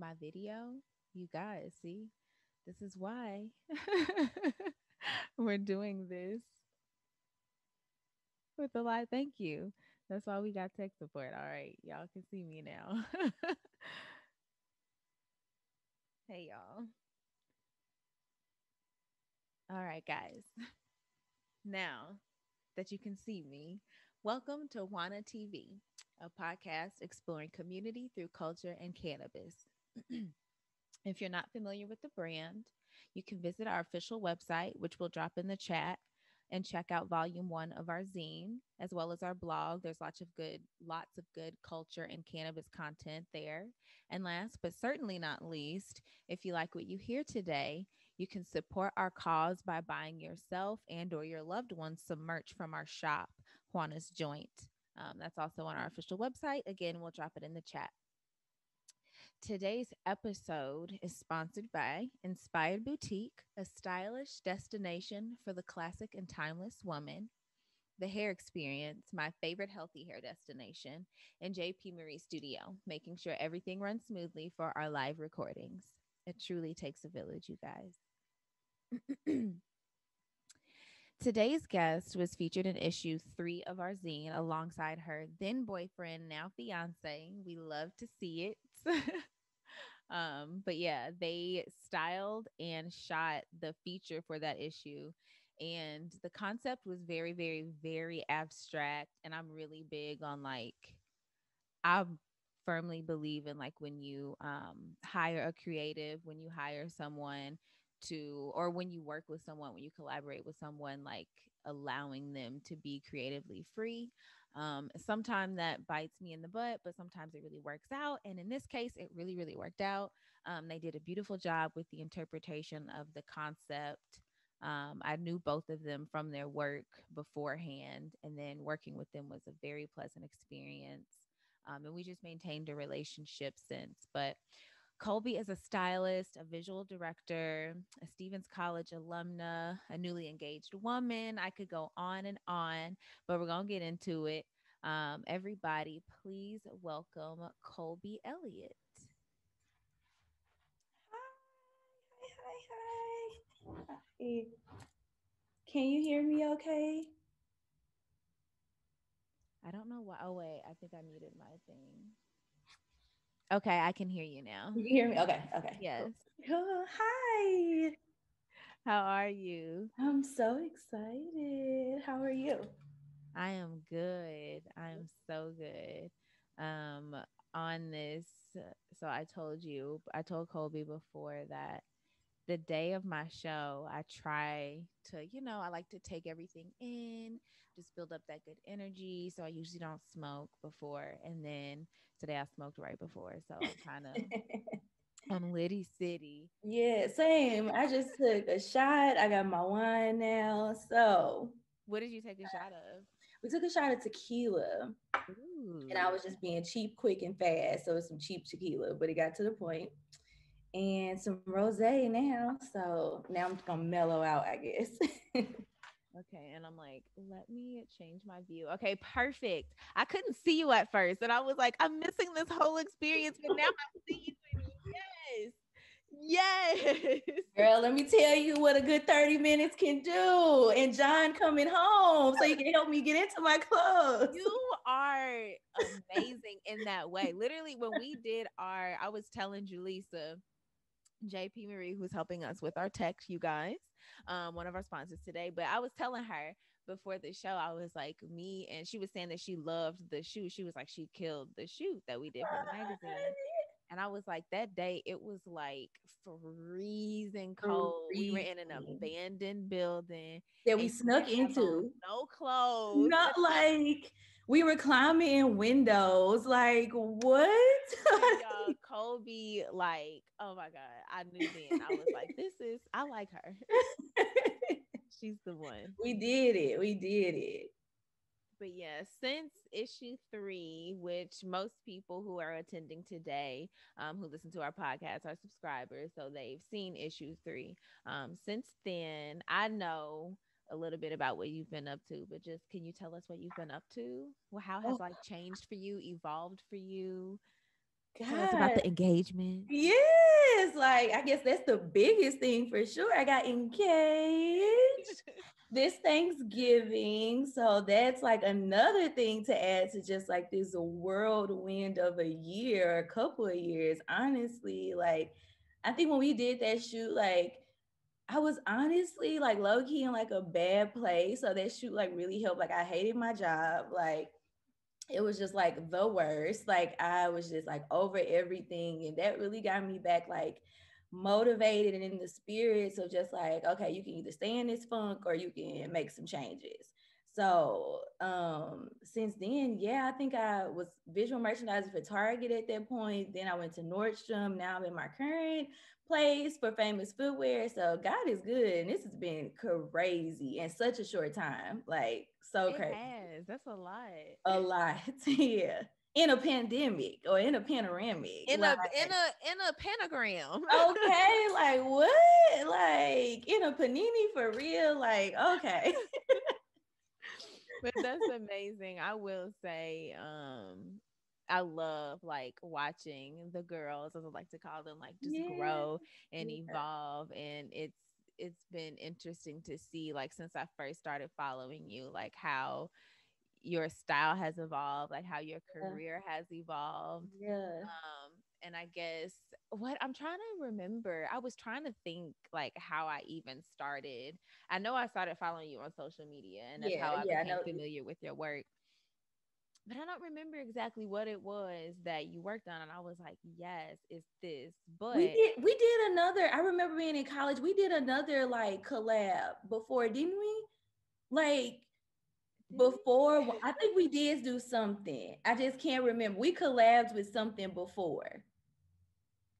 my video. You guys, see, this is why we're doing this with a live. Thank you. That's why we got tech support. All right, y'all can see me now. Hey, y'all. All right, guys. Now that you can see me, welcome to Juana TV, a podcast exploring community through culture and cannabis. If you're not familiar with the brand, you can visit our official website, which we'll drop in the chat, and check out volume 1 of our zine, as well as our blog. There's lots of good culture and cannabis content there. And last but certainly not least, if you like what you hear today, you can support our cause by buying yourself and or your loved ones some merch from our shop, Juana's Joint. That's also on our official website. Again, we'll drop it in the chat. Today's episode is sponsored by Inspired Boutique, a stylish destination for the classic and timeless woman, The Hair Experience, my favorite healthy hair destination, and JP Marie Studio, making sure everything runs smoothly for our live recordings. It truly takes a village, you guys. Today's guest was featured in issue 3 of our zine alongside her then boyfriend, now fiance. We love to see it. But yeah, they styled and shot the feature for that issue. And the concept was very, very, very abstract. And I'm really big on I firmly believe in when you hire a creative, when you hire someone or when you work with someone, when you collaborate with someone, allowing them to be creatively free. Sometimes that bites me in the butt, but sometimes it really works out. And in this case, it really, really worked out. They did a beautiful job with the interpretation of the concept. I knew both of them from their work beforehand, and then working with them was a very pleasant experience. And we just maintained a relationship since. But Colby is a stylist, a visual director, a Stevens College alumna, a newly engaged woman. I could go on, but we're going to get into it. Everybody, please welcome Colby Elliott. Hi. Hey, can you hear me okay? I don't know why. Oh, wait. I think I muted my thing. Okay, I can hear you now. You can hear me? Okay, okay, Yes. cool. Hi. How are you? I'm so excited. How are you? I am good. I am so good. Um, on this, so I told Colby before that the day of my show, I try to, I like to take everything in, just build up that good energy. So I usually don't smoke before. And then today I smoked right before. So I'm Liddy City. Yeah, same. I just took a shot. I got my wine now. So What did you take a shot of? we took a shot of tequila, and I Ooh. was just being cheap, quick, and fast. So it's some cheap tequila, but it got to the point. And some rosé now. So now I'm gonna mellow out, I guess. Okay, and I'm like, let me change my view. Okay, perfect. I couldn't see you at first, and I was like, I'm missing this whole experience, but now I see you, and yes, yes. Girl, let me tell you what a good 30 minutes can do. And John coming home so you can help me get into my clothes. You are amazing in that way. Literally, when we did I was telling Julissa, JP Marie, who's helping us with our tech, you guys, one of our sponsors today. But I was telling her before the show, I was like, me, and she was saying that she loved the shoot. She was like, she killed the shoot that we did for the magazine. And I was like, that day, it was like freezing cold. We were in an Freezing. abandoned building, That we and you snuck didn't have on into. no clothes. Not like we were climbing in windows. Like, what? And y'all, Colby, oh my God, I knew then. I was like, I like her. She's the one. We did it. We did it. But yeah, since issue 3, which most people who are attending today, who listen to our podcast, are subscribers, so they've seen issue 3. Since then, I know a little bit about what you've been up to, but just can you tell us what you've been up to? Well, how has Oh, life changed for you, evolved for you? Tell us about God. the engagement. Yes, like I guess that's the biggest thing for sure. I got engaged this Thanksgiving. So that's like another thing to add to just like this whirlwind of a year, a couple of years. Honestly, like I think when we did that shoot, like I was honestly like low key in like a bad place. So that shoot like really helped. Like I hated my job. Like it was just like the worst. Like I was just like over everything. And that really got me back like motivated and in the spirit. So just like, okay, you can either stay in this funk or you can make some changes. So since then, yeah, I think I was visual merchandising for Target at that point. Then I went to Nordstrom. Now I'm in my current place for Famous Footwear. So God is good. And this has been crazy in such a short time. Like so It crazy. has. That's a lot. A lot. Yeah. In a pandemic or in a panoramic. In Like, a pentagram. okay, like what? Like in a panini for real? Like, okay. But that's amazing. I will say, I love like watching the girls, as I like to call them, like just Yeah. grow and Yeah. evolve. And it's been interesting to see, like, since I first started following you, like how your style has evolved, like how your career has evolved. Yeah. And I guess what I'm trying to remember, I was trying to think like how I even started. I know I started following you on social media, and that's Yeah. how I Yeah. I became know. familiar with your work. But I don't remember exactly what it was that you worked on. And I was like, yes, it's this. But We did another. I remember being in college. We did another like collab before, didn't we? Like did before, we? I think we did do something. I just can't remember. We collabed with something before.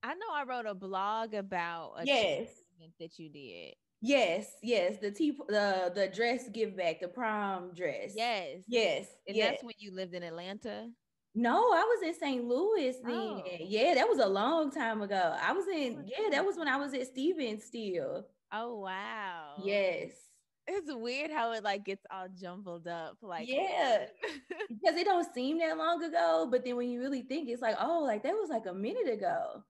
I know I wrote a blog about a charity Yes. event that you did. Yes, yes, the dress give back, the prom dress. Yes. Yes, And yes. that's when you lived in Atlanta. No, I was in St. Louis then. Oh, Yeah, that was a long time ago. I was what in, was yeah, that that? was when I was at Stevens still. Oh, wow. Yes. It's weird how it like gets all jumbled up. Like Yeah. when Because it don't seem that long ago, but then when you really think it's like, oh, like that was like a minute ago.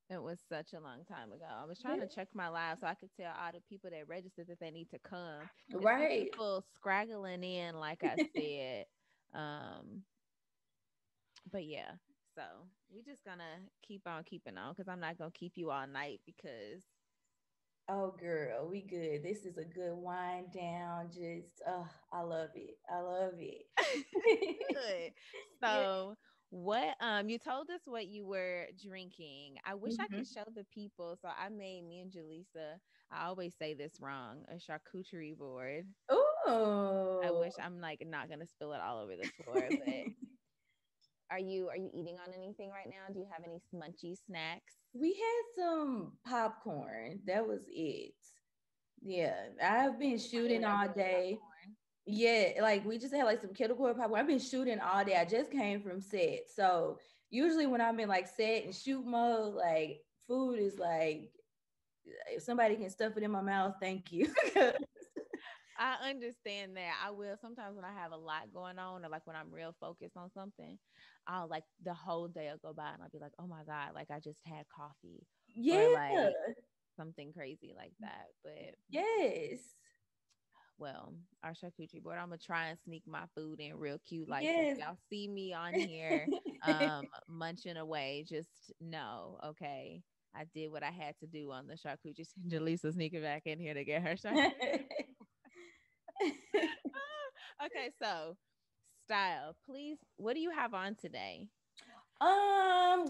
it was such a long time ago. I was trying Yeah. to check my live so I could tell all the people that registered that they need to come. It's some Right. people scraggling in, like I said. Um, but yeah, so we just gonna keep on keeping on because I'm not gonna keep you all night because Oh, girl, we good. This is a good wind down. Just, oh, I love it. I love it. good. Yeah. So what you told us what you were drinking. I wish I could Hmm. show the people. So I made me and Jaleesa, I always say this wrong, a charcuterie board. I Oh. wish I'm like not gonna spill it all over the floor, but are you eating on anything right now? Do you have any smunchy snacks? We had some popcorn. That was it. Yeah, I've been Plain shooting all regular day. popcorn. Yeah, like we just had like some kettle corn popcorn. I've been shooting all day. I just came from set. So usually when I'm in like set and shoot mode, like food is like if somebody can stuff it in my mouth, thank you. I understand that. I will sometimes when I have a lot going on or like when I'm real focused on something, I'll like the whole day will go by and I'll be like, oh my God, like I just had coffee or Yeah. like something crazy like that. But Yes. well, our charcuterie board, I'm gonna try and sneak my food in real cute. Like so if Yes. y'all see me on here munching away, just know, okay. I did what I had to do on the charcuterie. Jaleesa sneaking back in here to get her charcuterie. Okay, so style, please. What do you have on today?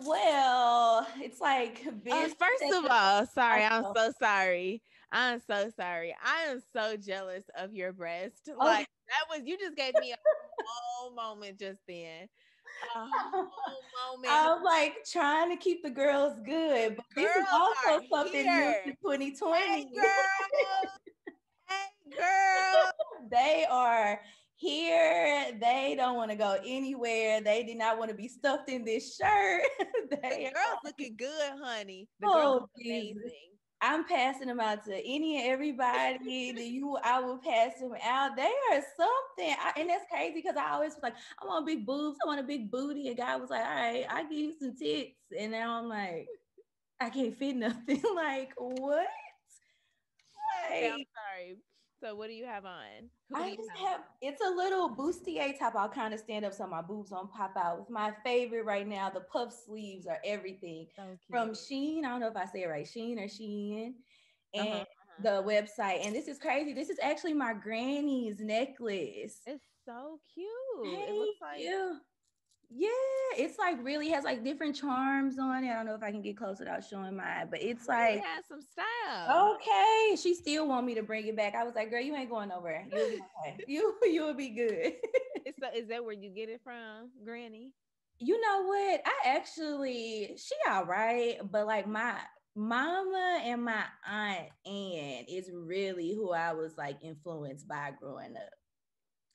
Well, it's like business First at of the all, sorry, I'm oh, so sorry. I'm so sorry. I am so jealous of your breast. okay. Like that was you just gave me a whole moment just then. A whole moment. I'm like trying to keep the girls good, but this is Girls are also something new to here. Hey 2020. girls. Hey girl. They are here. They don't want to go anywhere. They did not want to be stuffed in this shirt. The They girls looking good, honey. The girls oh look Jesus. amazing. I'm passing them out to any and everybody that I will pass them out. They are something. And that's crazy because I always was like, I want big boobs, I want a big booty. And God was like, all right, I'll give you some tits. And now I'm like, I can't fit nothing. Like, what? Okay, I'm Like, sorry. So what do you have on? Who do I you just have have, it's a little bustier top. I'll kind of stand up so my boobs don't pop out. With my favorite right now, the puff sleeves are everything. on? So From cute. Sheen, I don't know if I say it right, Sheen or Shein, Uh-huh. and Uh-huh. the website. And this is crazy. This is actually my granny's necklace. It's so cute. It Thank looks like you. Yeah, it's like really has like different charms on it. I don't know if I can get close without showing mine, but it's Granny like has some style. okay. She still want me to bring it back. I was like, girl, you ain't going nowhere. You'll be okay. You'll be good. Is that where you get it from, Granny? You know what? I actually she all right, but like my mama and my aunt Ann is really who I was like influenced by growing up.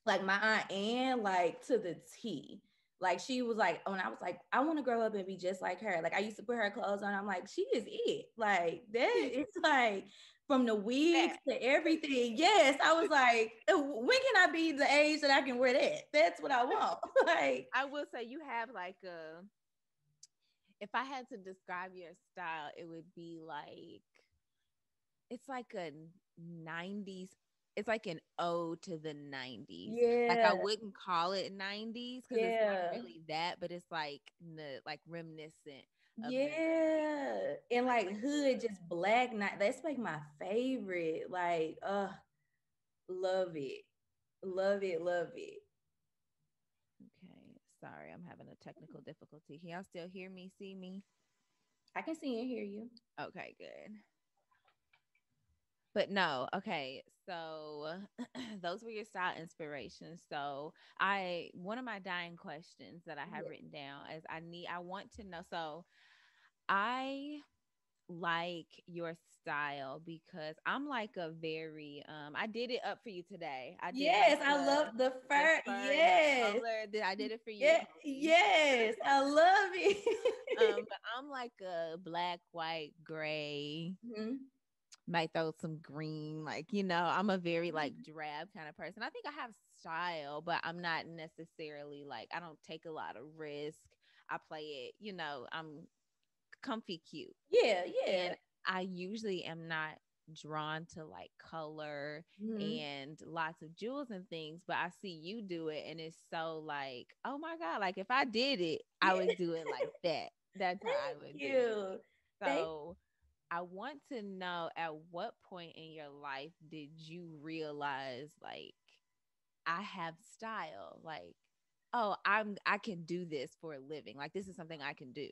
Like my aunt Ann, like to the T. Like she was like, when I was like, I want to grow up and be just like her. Like I used to put her clothes on. I'm like, she is it. Like that. It's like from the wigs That. to everything. Yes, I was like, when can I be the age that I can wear that? That's what I want. Like I will say you have like a if I had to describe your style, it would be like it's like a 90s. It's like an ode to the 90s. Like I yeah, wouldn't call it 90s because it's not yeah. really that, but it's like the like reminiscent of the 90s. Yeah. And Like like hood, just black night. That's like my favorite. Like, love it. Love it. Love it. okay, sorry, I'm having a technical difficulty. Can y'all still hear me, see me? I can see and hear you. Okay, good. But no, okay. So those were your style inspirations. So I one of my dying questions that I have Yeah. written down is I want to know. So I like your style because I'm like a very I did it up for you today. I did like Yes, I love the the fur. fur and the Yes. color. I did it for you, Yeah, Colby. yes. I love it. But I'm like a black, white, gray, Mhm. might throw some green, like I'm a very like drab kind of person. I think I have style, but I'm not necessarily like I don't take a lot of risk. I play it, I'm comfy cute. Yeah, yeah. And I usually am not drawn to like color Mhm. and lots of jewels and things, but I see you do it and it's so like, oh my God, like if I did it, I Yeah. would do it like that. That's how I Thank would do it. you. Thank So I want to know at what point in your life did you realize like I have style? Like, oh, I can do this for a living. Like this is something I can do.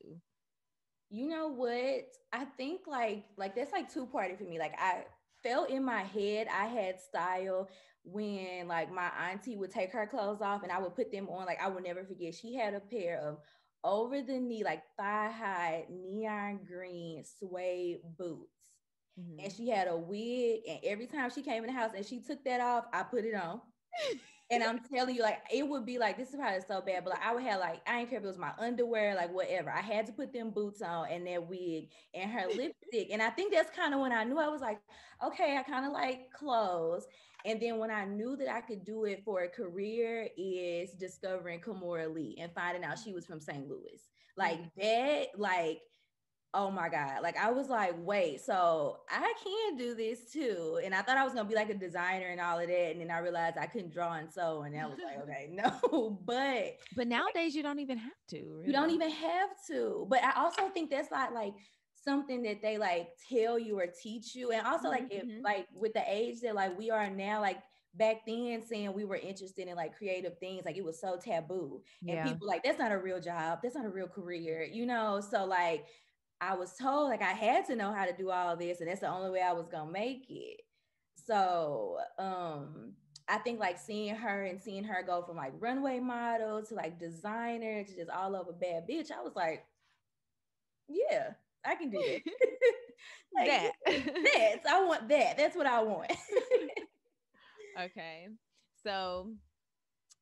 you know what? I think like that's like two-party for me. Like I felt in my head I had style when like my auntie would take her clothes off and I would put them on. Like I will never forget. She had a pair of over the knee, like thigh high neon green suede boots. And Mhm. she had a wig. And every time she came in the house and she took that off, I put it on. And I'm telling you, like, it would be like, this is probably so bad, but like, I would have, like, I didn't care if it was my underwear, like, whatever. I had to put them boots on and that wig and her lipstick. And I think that's kind of when I knew I was like, okay, I kind of like clothes. And then when I knew that I could do it for a career is discovering Kimora Lee and finding out she was from St. Louis. Like, that, like, oh my God. Like I was like, wait, so I can do this too. And I thought I was gonna be like a designer and all of that. And then I realized I couldn't draw and sew. And I was like, okay, no. But But nowadays you don't even have to, you don't really. even have to. But I also think that's not like something that they like tell you or teach you. And also like if Mhm. like with the age that like we are now, like back then saying we were interested in like creative things, like it was so taboo. And Yeah. people like that's not a real job, that's not a real career, you know. So like I was told like I had to know how to do all this, and that's the only way I was gonna make it. So I think like seeing her go from like runway model to like designer to just all over bad bitch, I was like, yeah, I can do that. Like That. that's I want that. That's what I want. Okay. So,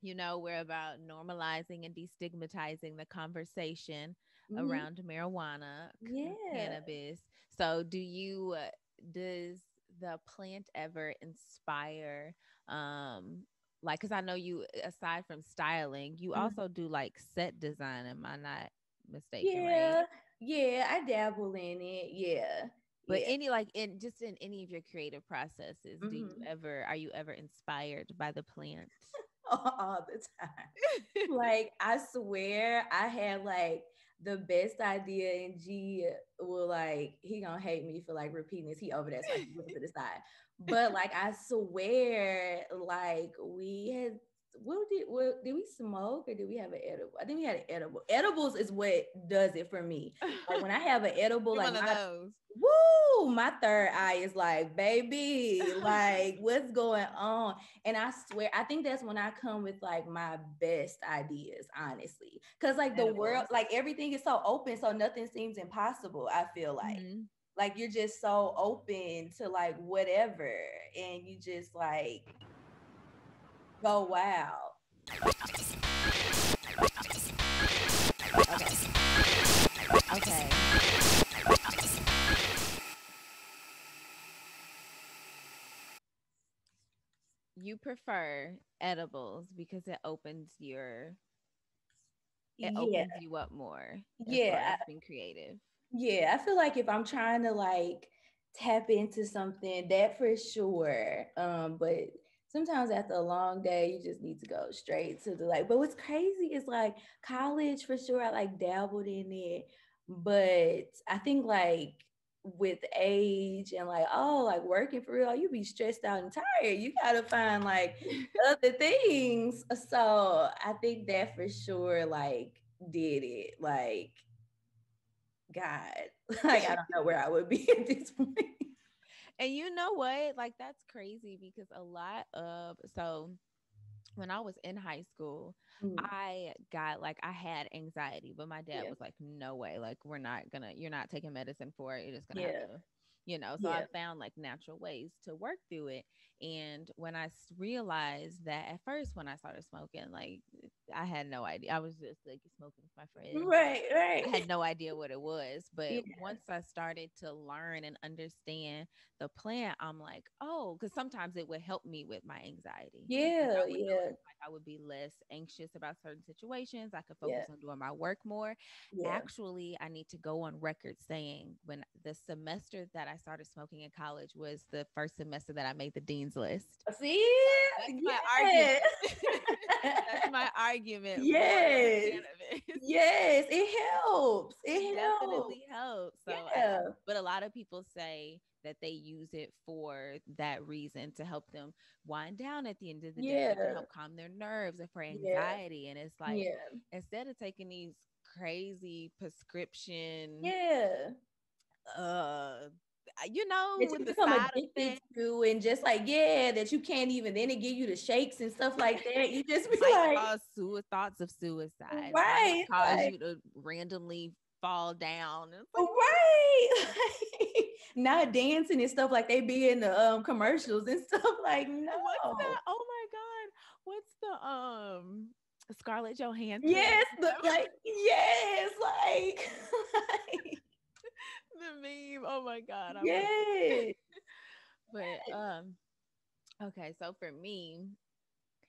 we're about normalizing and destigmatizing the conversation Mm-hmm. around marijuana, Yeah. cannabis. So does the plant ever inspire, um, like, because I know you, aside from styling, you Mhm. also do like set design. Am I not mistaken, right? Yeah. Yeah. I dabble in it. Yeah. But Yeah. any, like, in just in any of your creative processes, Hmm. are you ever inspired by the plant? All the time. Like, I swear I had like the best idea, and G will like, he gonna hate me for like repeating this. He over there, so I can look to the side. But like, I swear, like, we had, what did we smoke or did we have an edible? I think we had an edible. Edibles is what does it for me. Like, when I have an edible, You're like, one of those. my third eye is like, baby, like, what's going on? And I swear, I think that's when I come with like my best ideas, honestly. Cause like the world, Edibles. like everything is so open, so nothing seems impossible. I feel Mhm. like you're just so open to like whatever, and you just like go wow. Okay. Okay. You prefer edibles because it Yeah, opens you up more as far yeah, as being creative. yeah. I feel like if I'm trying to like tap into something, that for sure. But sometimes after a long day, you just need to go straight to the like. But what's crazy is like college for sure. I like dabbled in it, but I think like with age and like, oh, like working for real, you be stressed out and tired. You gotta find like other things. So I think that for sure like did it. Like, God, like, I don't know where I would be at this point. And you know what? Like, that's crazy because a lot of so when I was in high school, Mm, I had anxiety, but my dad yeah, was like, no way, like, you're not taking medicine for it. You're just gonna have yeah, to, so I yeah. found like natural ways to work through it. And when realized that at first, when I started smoking, like, I had no idea. I was just like smoking with my friends. Right, I right. had no idea what it was. But Yeah, once I started to learn and understand the plant, I'm like, oh, because sometimes it would help me with my anxiety because I yeah, would yeah, notice like I would be less anxious about certain situations. I could yeah, focus on doing my work more. yeah. Actually, I need to go on record saying when the semester that I started smoking in college was the first semester that I made the dean's list. See, That's my yes, argument. That's my argument for yes, cannabis. yes. It helps. It It helps. definitely helps. Yeah, But a lot of people say that they use it for that reason to help them wind down at the end of the day, to yeah, help calm their nerves or for yeah, anxiety. And it's like, yeah, instead of taking these crazy prescription, yeah. uh, That with you the become side addicted effects, to, and just like, yeah, that you can't even, then it give you the shakes and stuff like that. You just be might like, cause thoughts of suicide, might right, cause like, you to randomly fall down. It's like, right. Like, not dancing and stuff like they be in the commercials and stuff. Like, what's no. that? Oh my God. What's the Scarlett Johansson? Yes, but like, yes, like, like, The meme. Oh my God. I'm weak. yes. But okay, so for me,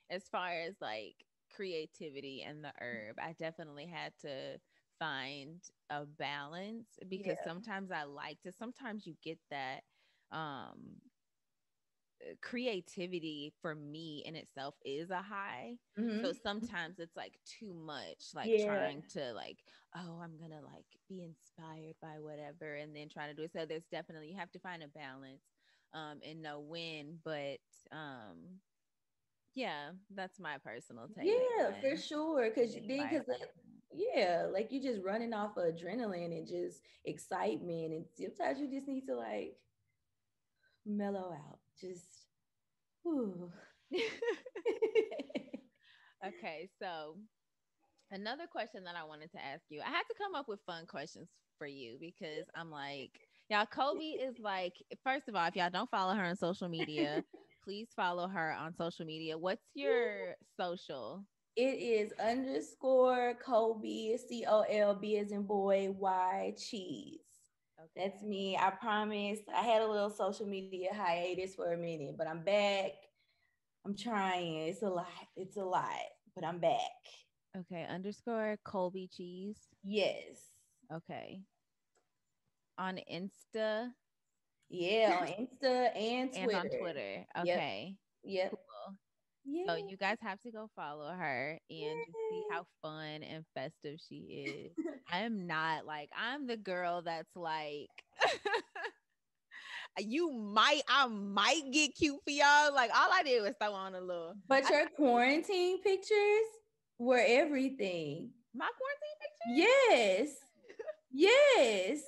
as far as like creativity and the herb, I definitely had to find a balance because Yeah. sometimes you get that um creativity for me in itself is a high. So Hmm. sometimes it's like too much, like Yeah. trying to like, oh, I'm gonna like be inspired by whatever and then trying to do it. So there's definitely you have to find a balance and know when. But yeah, that's my personal take Yeah, for on sure. Cause being then, inspired cause by that, the plant. yeah, like you just running off of adrenaline and just excitement, and sometimes you just need to like mellow out. Just, whew. Okay, so another question that I wanted to ask you. I had to come up with fun questions for you because I'm like, y'all, Kobe is like, first of all, if y'all don't follow her on social media, please follow her on social media. What's your social? It is underscore Colby, COLB as in boy, Y cheese. Okay. That's me. I promise. I had a little social media hiatus for a minute, but I'm back. I'm trying. It's a lot. It's a lot, but I'm back. Okay. Underscore Colby Cheese. Yes. Okay. On Insta Yeah, on Insta and and on Twitter. Twitter. Yep. Okay. Yep. Cool. Yeah. So you guys have to go follow her and just see Yay. how fun and festive she is. I am not like I'm the girl that's like I might get cute for y'all. Like all I did was throw on a little But your quarantine pictures were everything. my quarantine picture. Yes. Yes.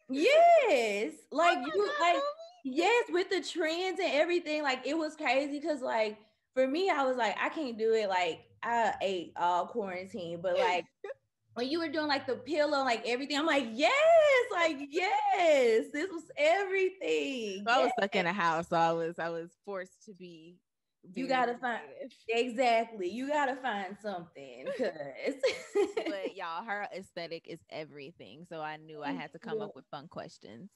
Yes. Oh Like my you god, like Kobe. yes, with the trends and everything. Like it was crazy because like for me, I was like, I can't do it. Like I ate all quarantine, but like when you were doing like the pillow, like everything, I'm like, yes, this was everything. So I was Yes. stuck in a house, so I was forced to be You very gotta find creative. exactly. You gotta find something because But y'all, her aesthetic is everything. So I knew I thank had to come up you. with fun questions.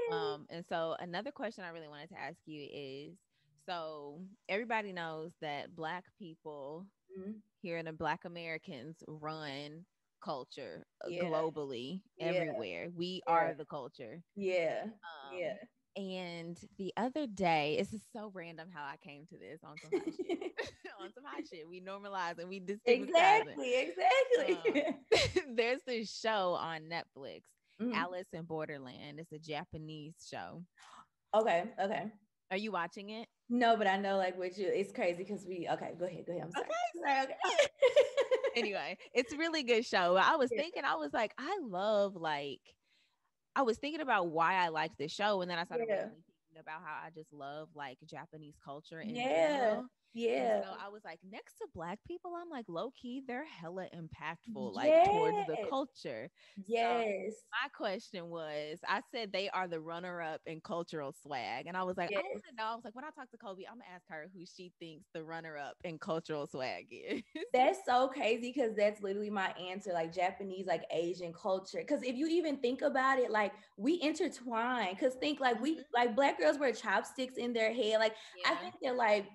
Yeah. And so another question I really wanted to ask you is so everybody knows that Black people Mhm. here in the Black Americans run culture Yeah. globally Yeah. everywhere. We Yeah. are the culture. Yeah. Yeah. And the other day, this is so random how I came to this on some hot shit. On some hot shit. We normalize and we destigmatize it. Exactly. Exactly. There's this show on Netflix, Mhm. Alice in Borderland. It's a Japanese show. Okay. Okay. Are you watching it? No, but I know like what you. It's crazy because we. Okay. Go ahead. Go ahead. I'm sorry. Sorry, okay. Anyway, it's a really good show. I was Yeah. thinking, I was like, I was thinking about why I liked this show, and then I started Yeah. randomly thinking about how I just love like Japanese culture in Yeah. general. And Yeah. so I was like, next to Black people, I'm like, low key, they're hella impactful, like towards the Yes. culture. So Yes. my question was, I said they are the runner up in cultural swag. And I was like, I Yes. want to know. I was like, when I talk to Kobe, I'm going to ask her who she thinks the runner up in cultural swag is. That's so crazy because that's literally my answer, like Japanese, like Asian culture. Because if you even think about it, like we intertwine. Because think like we Mhm. like Black girls wear chopsticks in their head. Like I Yeah. think that like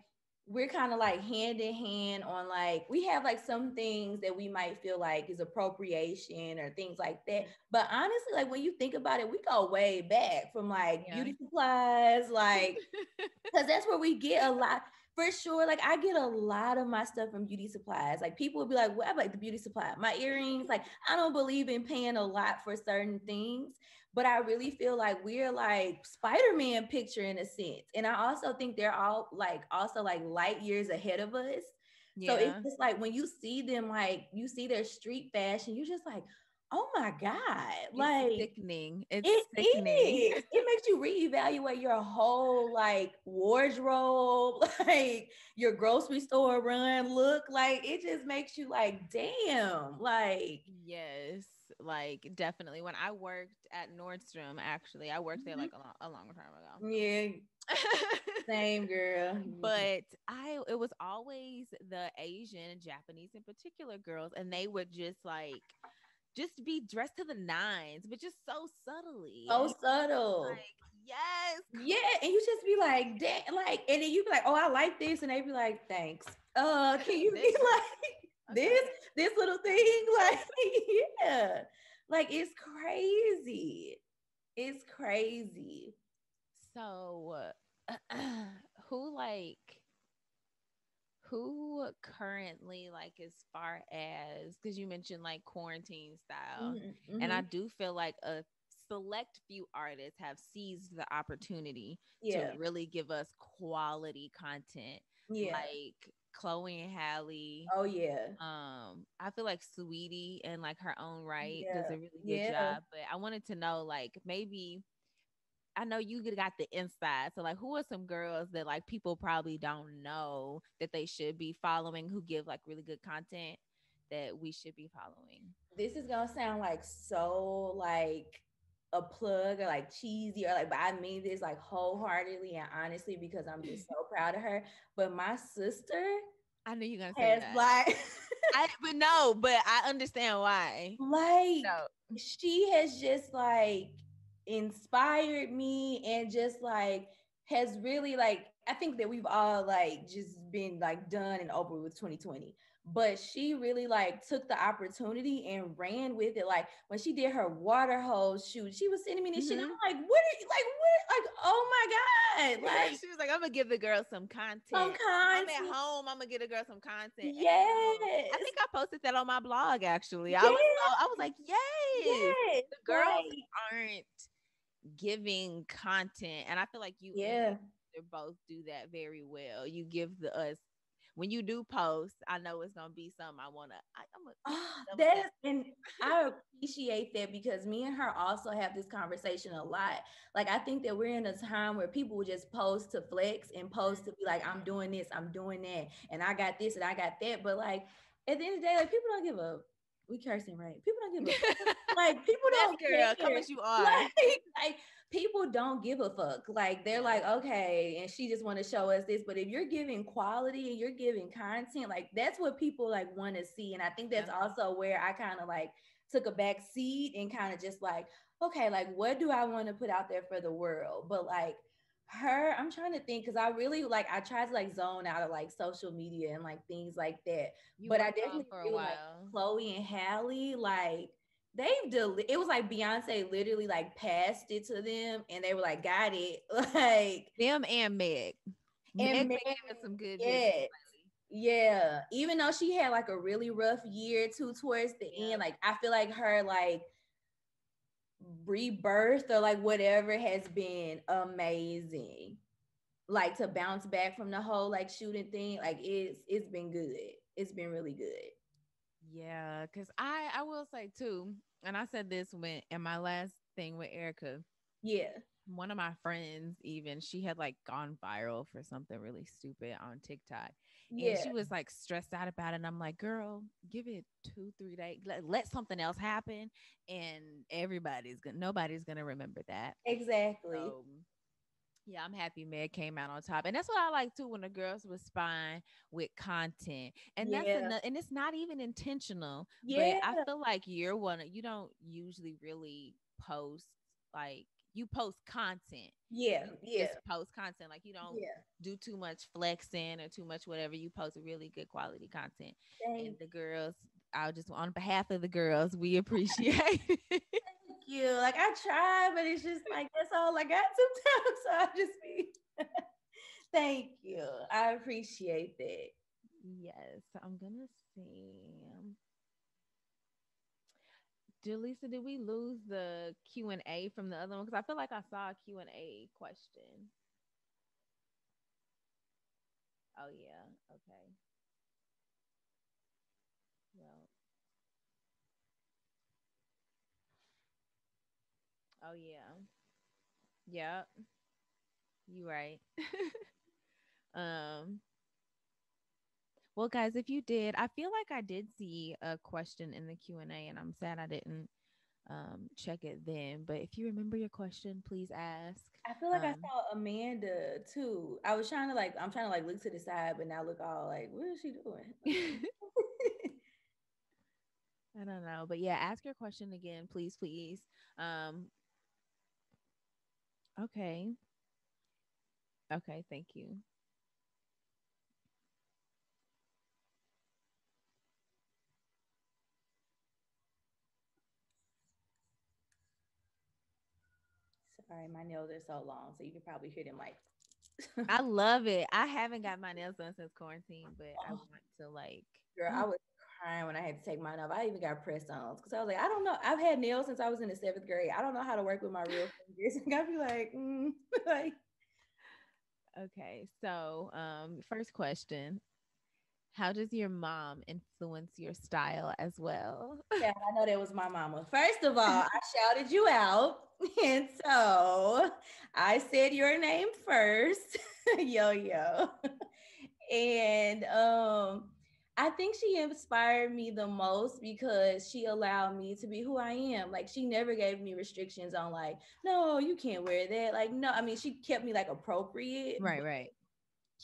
we're kind of like hand in hand on like we have like some things that we might feel like is appropriation or things like that. But honestly, like when you think about it, we go way back from like Yeah. beauty supplies, like because that's where we get a lot for sure. Like I get a lot of my stuff from beauty supplies. Like people will be like, "Well, I like the beauty supply, my earrings." Like I don't believe in paying a lot for certain things, but I really feel like we're like Spider-Man picture in a sense. And I also think they're all like also like light years ahead of us. So it's Yeah. just like when you see them, like you see their street fashion, you're just like, oh my God, It's like sickening. It's it sickening. is. It makes you reevaluate your whole like wardrobe, like your grocery store run look. Like it just makes you like, damn, like Yes, like definitely. When I worked at Nordstrom, actually, I worked there mhm. like a long time Yeah, ago. same girl. But it was always the Asian and Japanese in particular girls, and they would just be dressed to the nines, but just so subtly. And So you subtle. like, yes, Yeah, and you just be like, damn, like, and then you be like, oh, I like this, and they be like, thanks. Can you be this, like okay. this little thing? Like, yeah, like it's crazy. It's crazy. So, who like who currently like as far as because you mentioned like quarantine style, Mhm, and I mhm. do feel like a select few artists have seized the opportunity to Yeah, really give us quality content, yeah. like Chloe and Halle. Oh yeah, I feel like Sweetie in like her own right does yeah, a really good yeah. job, but I wanted to know like maybe I know you got the inside. So like who are some girls that like people probably don't know that they should be following who give like really good content that we should be following? This is gonna sound like so like a plug or like cheesy or like, but I mean this like wholeheartedly and honestly because I'm just so proud of her. But my sister I knew you were gonna say has that. like But I understand why. like So she has just like inspired me and just like has really like I think that we've all like just been like done and over with 2020. But she really like took the opportunity and ran with it. Like when she did her water hose shoot, she was sending me this shit. mhm. I'm like, what are you like? What? Like, oh my god! Like She was like, I'm gonna give the girl some some content. If I'm at content. home, I'm gonna get a girl some content. I Yes, think I posted that on my blog actually. yes, I was like, yes, yes. the girls Like, aren't giving content. And I feel like you and yeah. they both do that very well. You give the us when you do post, I know it's gonna be something I'm gonna Oh, double tap. that's and I appreciate that because me and her also have this conversation a lot. Like I think that we're in a time where people will just post to flex and post to be like, I'm doing this, I'm doing that, and I got this and I got that. But like at the end of the day, like people don't give a we cursing, right? People don't give a fuck. Like people Yes, don't girl, come care. as you are. Like people don't give a fuck. Like they're Yeah. like, okay, and she just want to show us this. But if you're giving quality and you're giving content, like that's what people like want to see. And I think that's Yeah. also where I kind of like took a back seat and kind of just like, okay, like what do I want to put out there for the world? But like her, I'm trying to think because I really like I tried to like zone out of like social media and like things like that. You But were I gone definitely for a feel like while. Chloe and Halle, like it was like Beyonce literally like passed it to them and they were like got it like Them and Meg. and Meg man, been giving some good business yeah, lately. yeah, even though she had like a really rough year too towards the Yeah. end, like I feel like her like rebirth or like whatever has been amazing, like to bounce back from the whole like shooting thing, like it's been good, it's been really good. Yeah, because I will say too, and I said this when in my last thing with Erica, Yeah, one of my friends even she had like gone viral for something really stupid on TikTok. And yeah, she was like stressed out about it. And I'm like, girl, give it 2, 3 days. Let something else happen. And nobody's gonna remember that. exactly. So yeah, I'm happy Meg came out on top. And that's what I like too when the girls respond with content. And Yeah, and it's not even intentional, but yeah, I feel like you don't usually really post like you post content. yeah, You yeah, just post content. Like you don't yeah. do too much flexing or too much whatever. You post really good quality content. And Thank the girls, I'll just on behalf of the girls, we appreciate it. you. Like I try, but it's just like that's all I got sometimes. So I just be thank you. I appreciate that. Yes, I'm gonna see. Jaleesa, did we lose the Q&A from the other one? Because I feel like I saw a Q&A question. Oh yeah. Okay. Well. Oh yeah. Yep. You right. um. Well, guys, if you did, I feel like I did see a question in the Q&A, and I'm sad I didn't check it then. But if you remember your question, please ask. I feel like I Um. saw Amanda too. I was trying to like I'm trying to like look to the side, but now look all like, what is she doing? I don't know, but yeah, ask your question again, please, please. Um. Okay. Okay. Thank you. Sorry, my nails are so long, so you can probably hear them like I love it. I haven't got my nails done since quarantine, but I oh, want to like. girl, I was crying when I had to take mine off. I even got press ons because I was like, I don't know. I've had nails since I was in the seventh grade. I don't know how to work with my real fingers. And I'd be like, like, Okay, so first question: how does your mom influence your style as well? yeah, I know that was my mama. First of all, I shouted you out. And so I said your name first, yo yo. And I think she inspired me the most because she allowed me to be who I am. Like she never gave me restrictions on like, no, you can't wear that. Like, no, I mean she kept me like appropriate, Right, but right.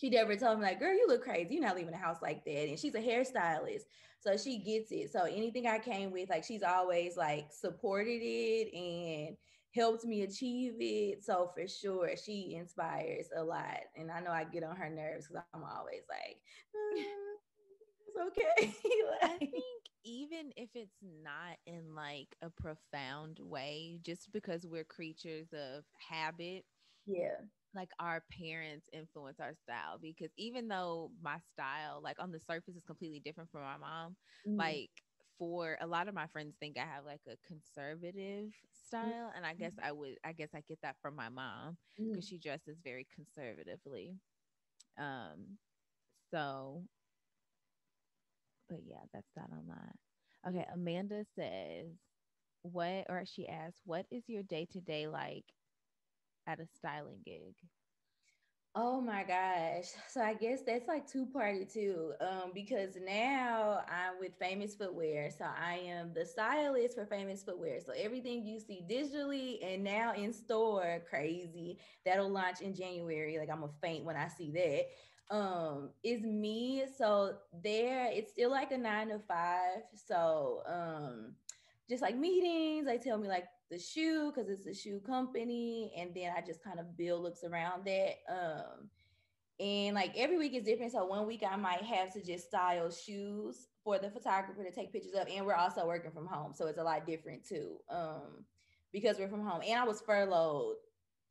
she never told me like, girl, you look crazy. You're not leaving the house like that. And she's a hairstylist. So she gets it. So anything I came with, like she's always like supported it and helped me achieve it. So for sure, she inspires a lot. And I know I get on her nerves because I'm always like, it's okay. I Like, think even if it's not in like a profound way, just because we're creatures of habit, yeah. like our parents influence our style. Because even though my style, like on the surface, is completely different from my mom, Mm-hmm. like for a lot of my friends think I have like a conservative style. And I guess I get that from my mom Mm-hmm. because she dresses very conservatively. Um, so but yeah, that's that on that. Okay, Amanda says, what, or she asks, what is your day to day like at a styling gig? Oh my gosh. So I guess that's like two-party too. Because now I'm with Famous Footwear. So I am the stylist for Famous Footwear. So everything you see digitally and now in store, crazy, that'll launch in January. Like I'm a faint when I see that. Is me. So there it's still like a 9 to 5. So just like meetings, they tell me like the shoe because it's a shoe company, and then I just kind of build looks around that. And like every week is different. So one week I might have to just style shoes for the photographer to take pictures of, and we're also working from home, so it's a lot different too. Because we're from home, and I was furloughed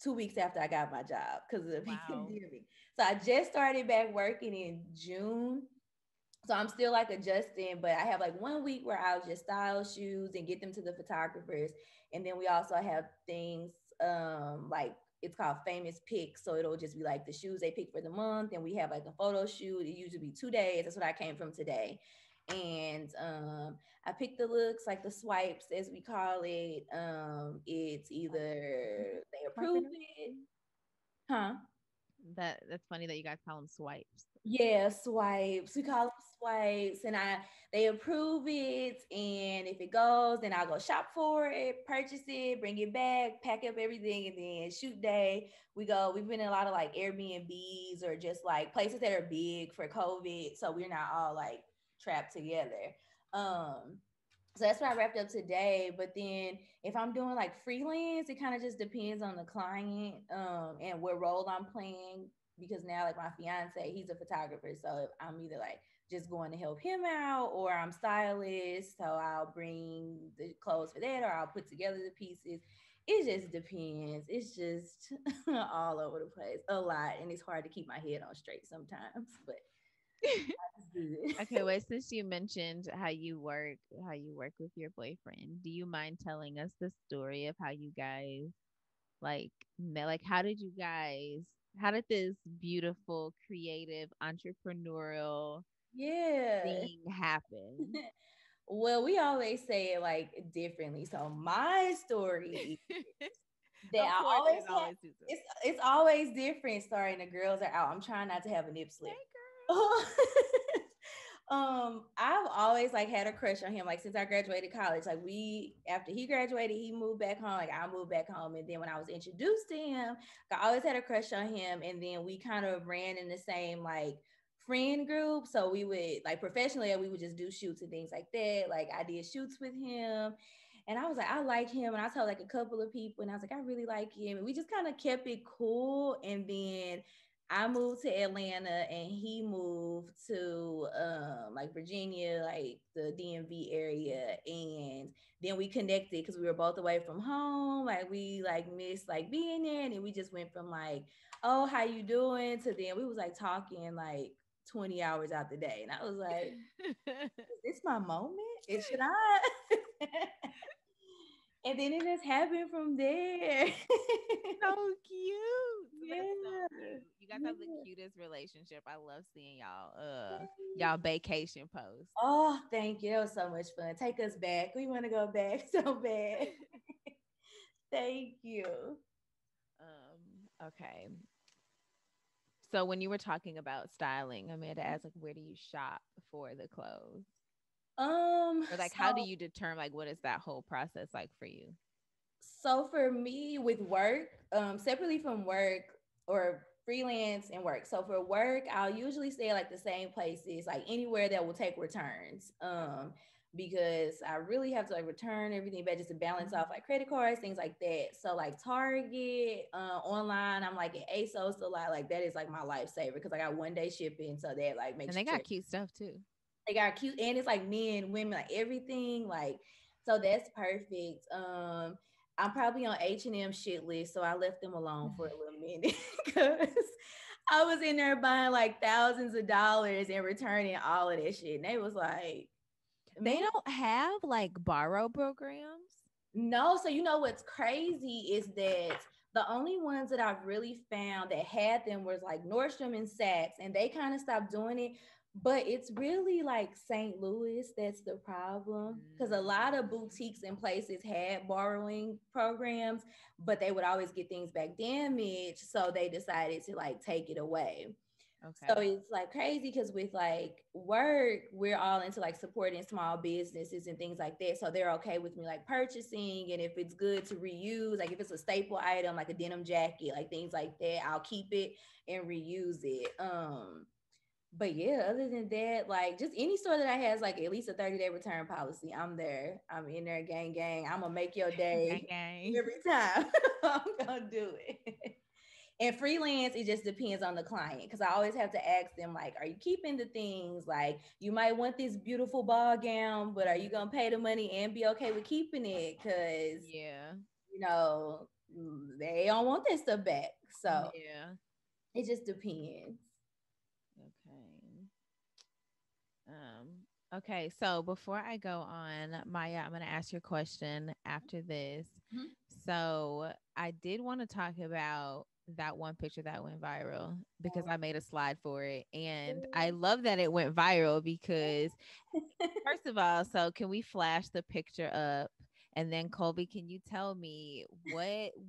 2 weeks after I got my job because of the Wow. pandemic. So I just started back working in June, so I'm still like adjusting, but I have like one week where I'll just style shoes and get them to the photographers. And then we also have things like it's called famous picks. So it'll just be like the shoes they pick for the month. And we have like a photo shoot. It usually be 2 days. That's what I came from today. And I pick the looks, like the swipes as we call it. It's either they approve it, huh? That's funny that you guys call them swipes. Yeah, swipes. We call them swipes, and they approve it. And if it goes, then I'll go shop for it, purchase it, bring it back, pack up everything, and then shoot day. We go. We've been in a lot of like Airbnbs or just like places that are big for COVID, so we're not all like trapped together. Um, so that's what I wrapped up today. But then if I'm doing like freelance, it kind of just depends on the client and what role I'm playing. Because now, like my fiance, he's a photographer. So I'm either like just going to help him out or I'm stylist. So I'll bring the clothes for that or I'll put together the pieces. It just depends. It's just all over the place a lot. And it's hard to keep my head on straight sometimes, but it's good. Okay, wait, since you mentioned how you work with your boyfriend, do you mind telling us the story of how you guys like met? Like how did this beautiful, creative, entrepreneurial Yeah. thing happen? Well, we always say it like differently. So my story that Of I course, always there's have, always two stories. it's always different starting the girls are out. I'm trying not to have a nip slip. Hey, girl. I've always like had a crush on him like since I graduated college. Like we after he graduated, he moved back home, like I moved back home. And then when I was introduced to him, I always had a crush on him. And then we kind of ran in the same like friend group. So we would like professionally, we would just do shoots and things like that. Like I did shoots with him. And I was like, I like him. And I told like a couple of people, and I was like, I really like him. And we just kind of kept it cool. And then I moved to Atlanta and he moved to like Virginia, like the DMV area. And then we connected because we were both away from home. Like we like missed like being there. And then we just went from like, oh, how you doing? To then we was like talking like 20 hours out the day. And I was like, is this my moment? It should I? And then it just happened from there. So cute. That's so Yeah. cute. You guys have the Yeah. cutest relationship. I love seeing y'all vacation posts. Oh, thank you. That was so much fun. Take us back. We want to go back so bad. Thank you. Okay. So when you were talking about styling, Amanda asked like where do you shop for the clothes? Or like how do So you determine like what is that whole process like for you? for me with work, separately from work or freelance and work. So for work, I'll usually stay like the same places, like anywhere that will take returns. Because I really have to like return everything back just to balance off like credit cards, things like that. So like Target, online, I'm like at ASOS a lot. Like that is like my lifesaver because I got 1 day shipping, so that like makes And they sure got cute stuff too. they got cute, and it's like men, women, like everything. Like so that's perfect. I'm probably on H&M shit list, so I left them alone for a little minute because I was in there buying like thousands of dollars and returning all of that shit. And they was like, They don't have like borrow programs. no. So you know what's crazy is that the only ones that I've really found that had them was like Nordstrom and Saks, and they kind of stopped doing it. But it's really like St. Louis that's the problem because a lot of boutiques and places had borrowing programs, but they would always get things back damaged, so they decided to like take it away. Okay. So it's like crazy because with like work, we're all into like supporting small businesses and things like that. So they're okay with me like purchasing, and if it's good to reuse, like if it's a staple item, like a denim jacket, like things like that, I'll keep it and reuse it. But yeah, other than that, like just any store that I has like at least a 30-day return policy, I'm there. I'm in there, gang. I'm gonna make your Gang, day gang. every time. I'm gonna do it. And freelance, it just depends on the client because I always have to ask them, like, are you keeping the things? Like, you might want this beautiful ball gown, but are you gonna pay the money and be okay with keeping it? Because Yeah. you know they don't want this stuff back. So Yeah. it just depends. Okay. Okay, so before I go on, Maya, I'm going to ask you a question after this. Mhm. So, I did want to talk about that one picture that went viral because I made a slide for it. And I love that it went viral because, first of all, so can we flash the picture up? And then Colby, can you tell me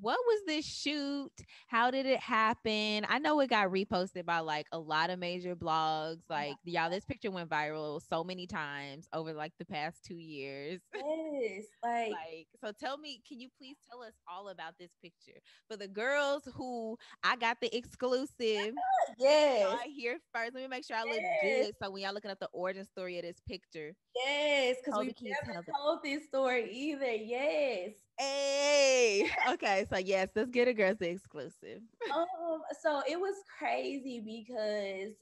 what was this shoot? How did it happen? I know it got reposted by like a lot of major blogs. Like y'all, this picture went viral so many times over like the past 2 years. Yes, like Like, so tell me, can you please tell us all about this picture for the girls who I got the exclusive? yes, I here first. Let me make sure I look yes, good. So when y'all looking at the origin story of this picture, yes, because Colby, we've can you tell never told this story either. Yes. Hey, okay, so yes, let's get a girls the exclusive. So it was crazy because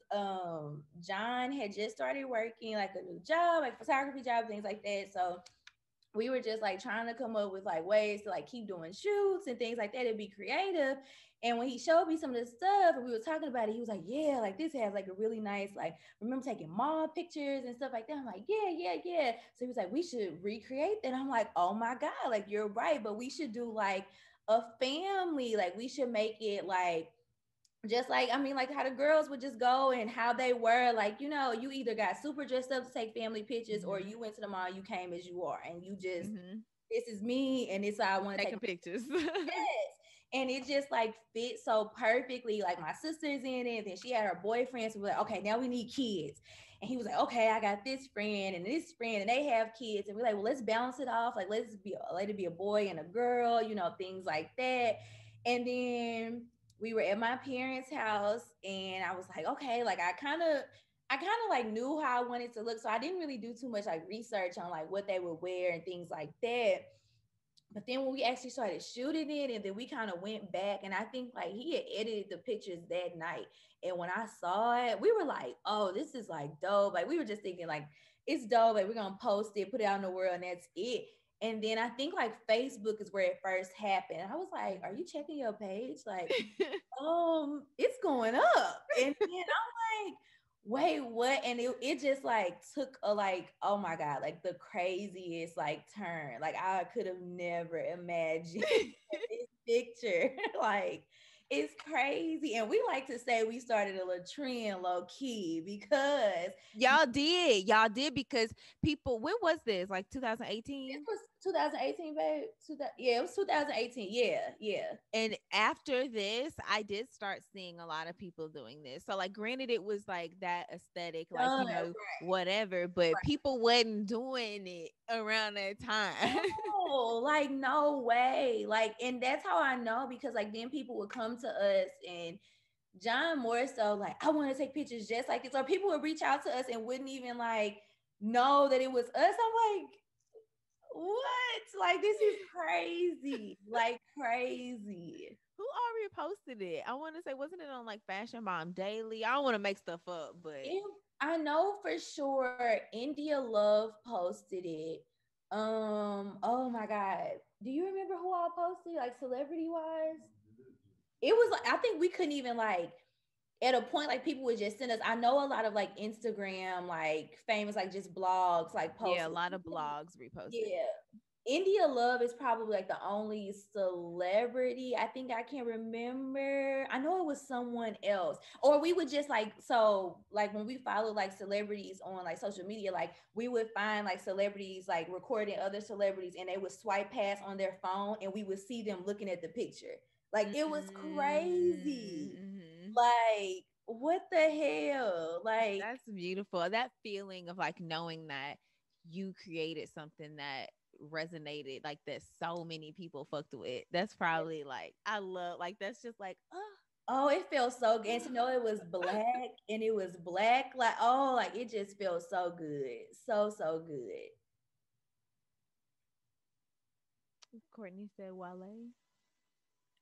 John had just started working like a new job, like photography job, things like that. So we were just like trying to come up with like ways to like keep doing shoots and things like that and be creative. And when he showed me some of this stuff and we were talking about it, he was like, yeah, like this has like a really nice, like, remember taking mall pictures and stuff like that. I'm like, yeah. So he was like, we should recreate that. I'm like, oh my God, like you're right. But we should do like a family, like we should make it like just like, I mean, like how the girls would just go and how they were, like, you know, you either got super dressed up to take family pictures or Mm-hmm. you went to the mall, you came as you are, and you just, Mm-hmm. this is me and this how I want to take Taking a picture. pictures. Yes. And it just like fit so perfectly. Like my sister's in it, and she had her boyfriend. So we're like, okay, now we need kids. And he was like, okay, I got this friend and this friend, and they have kids. And we're like, well, let's balance it off. Like, let it be a boy and a girl, you know, things like that. And then we were at my parents' house, and I was like, okay, like I kind of like knew how I wanted to look. So I didn't really do too much like research on like what they would wear and things like that. But then when we actually started shooting it, and then we kind of went back, and I think like he had edited the pictures that night. And when I saw it, we were like, oh, this is like dope. Like we were just thinking like it's dope. Like we're gonna post it, put it out in the world, and that's it. And then I think like Facebook is where it first happened. I was like, are you checking your page? Like, it's going up. And then I'm like, wait, what? And it just like took a like, oh my God, like the craziest like turn. Like I could have never imagined this picture. Like it's crazy. And we like to say we started a little trend low key because Y'all did because people, when was this? Like this 2018? was 2018, babe. Yeah, it was 2018. Yeah. And after this, I did start seeing a lot of people doing this. So, like, granted, it was like that aesthetic, like, Done. you know, whatever, but people wasn't doing it around that time. No, like no way. Like, and that's how I know because like then people would come to us and John more so like, I want to take pictures just like this. Or people would reach out to us and wouldn't even like know that it was us. I'm like, what? Like, this is crazy. Like, crazy. Who already posted it? I want to say, wasn't it on like Fashion Mom Daily? I don't want to make stuff up, but It, I know for sure India Love posted it. Oh my God. Do you remember who all posted, like celebrity wise? It was like, I think we couldn't even like at a point like people would just send us. I know a lot of like Instagram, like famous, like just blogs, like yeah, a posted. lot of blogs reposted Yeah. it. India Love is probably like the only celebrity. I think I can remember. I know it was someone else. Or we would just like, so like when we follow like celebrities on like social media, like we would find like celebrities like recording other celebrities and they would swipe past on their phone and we would see them looking at the picture. Like it was crazy. Mm-hmm. Like, what the hell? Like, That's beautiful. That feeling of like knowing that you created something that resonated, like that so many people fucked with. That's probably like I love like that's just like oh, it felt so good. And to know it was black and it was black, like, oh, like it just felt so good. So, so good. Courtney said Wale.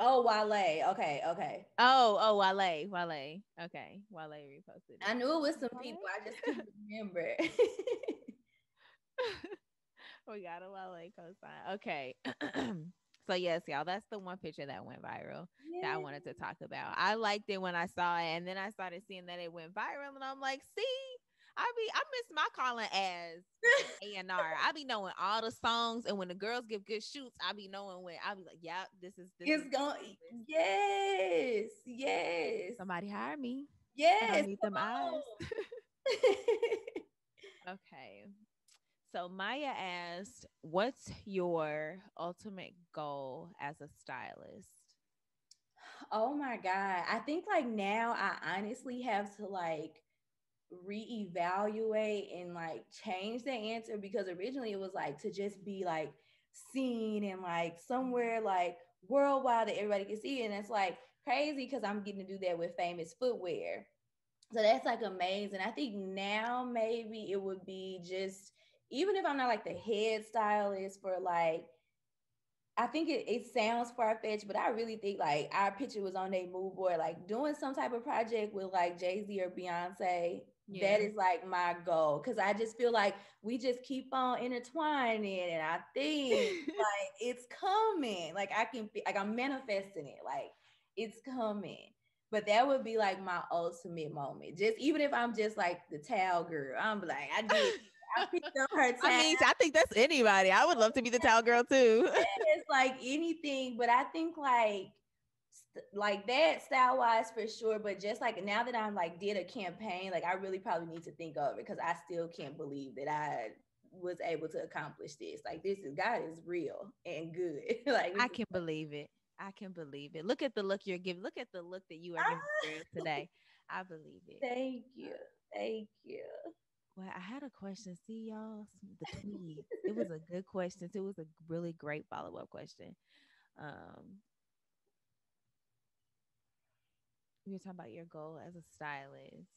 Oh, Wale. Okay, okay. Wale. Okay, Wale reposted I it. knew it was some Wale. people. I just couldn't remember. We got a Wale cosign. Okay. So yes, y'all, that's the one picture that went viral that I Yeah. wanted to talk about. I liked it when I saw it, and then I started seeing that it went viral, and I'm like, see, I miss my calling as A&R. I be knowing all the songs, and when the girls give good shoots, I be knowing when I be like, yeah, this is It's going. Yes. Yes. somebody hire me. I don't Yes. need Come them eyes. on. Okay. So Maya asked, "What's your ultimate goal as a stylist?" Oh my God. I think like now I honestly have to like reevaluate and like change the answer because originally it was like to just be like seen and like somewhere like worldwide that everybody can see. And it's like crazy because I'm getting to do that with famous footwear. So that's like amazing. I think now maybe it would be just even if I'm not like the head stylist for like I think it sounds far fetched, but I really think like our picture was on their mood board, like doing some type of project with like Jay-Z or Beyonce. That Yeah, is like my goal because I just feel like we just keep on intertwining, and I think like it's coming. Like I can like I'm manifesting it, like it's coming. But that would be like my ultimate moment. Just even if I'm just like the towel girl, I'm like I did. I picked up her I towel. mean, I think that's anybody. I would love to be the towel girl too. It's like anything, but I think like that style wise for sure. But just like now that I'm like did a campaign, like I really probably need to think of it because I still can't believe that I was able to accomplish this. Like this is God is real and good. Like this I is can believe it. I can believe it. Look at the look you're giving. Look at the look that you are giving ah, girls today. I believe it. thank you. Thank you. Well, I had a question. See y'all, the tweets. It was a good question. It was a really great follow up question. Um, you were talking about your goal as a stylist.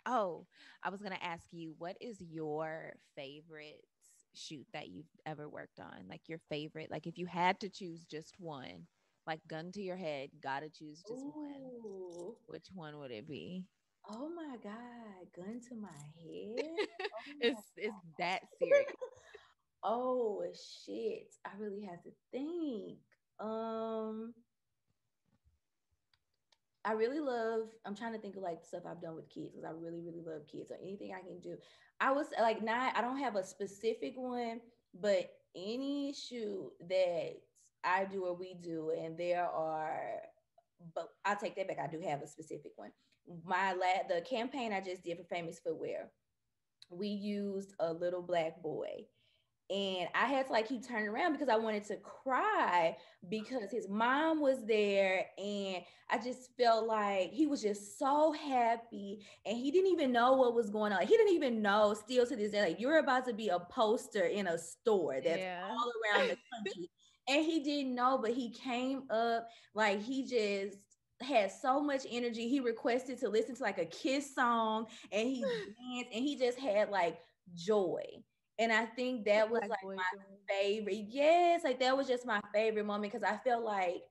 Oh, I was gonna ask you, what is your favorite shoot that you've ever worked on? Like your favorite, like if you had to choose just one, like gun to your head, gotta choose just one. Ooh. Which one would it be? Oh my God. Gun to my head. Oh my It's that serious. oh shit. I really have to think. Um I really love, I'm trying to think of like stuff I've done with kids because I really, really love kids. So anything I can do. I was like not I don't have a specific one, but any shoot that I do or we do, and there are but I'll take that back. I do have a specific one. The campaign I just did for Famous Footwear, we used a little black boy and I had to like keep turning around because I wanted to cry because his mom was there and I just felt like he was just so happy and he didn't even know what was going on. He didn't even know still to this day, like you're about to be a poster in a store that's Yeah. all around the country. And he didn't know, but he came up like he just had so much energy. He requested to listen to like a Kiss song, and he danced, and he just had like joy. And I think The that was black like boy joy. my favorite. Yes, like that was just my favorite moment because I felt like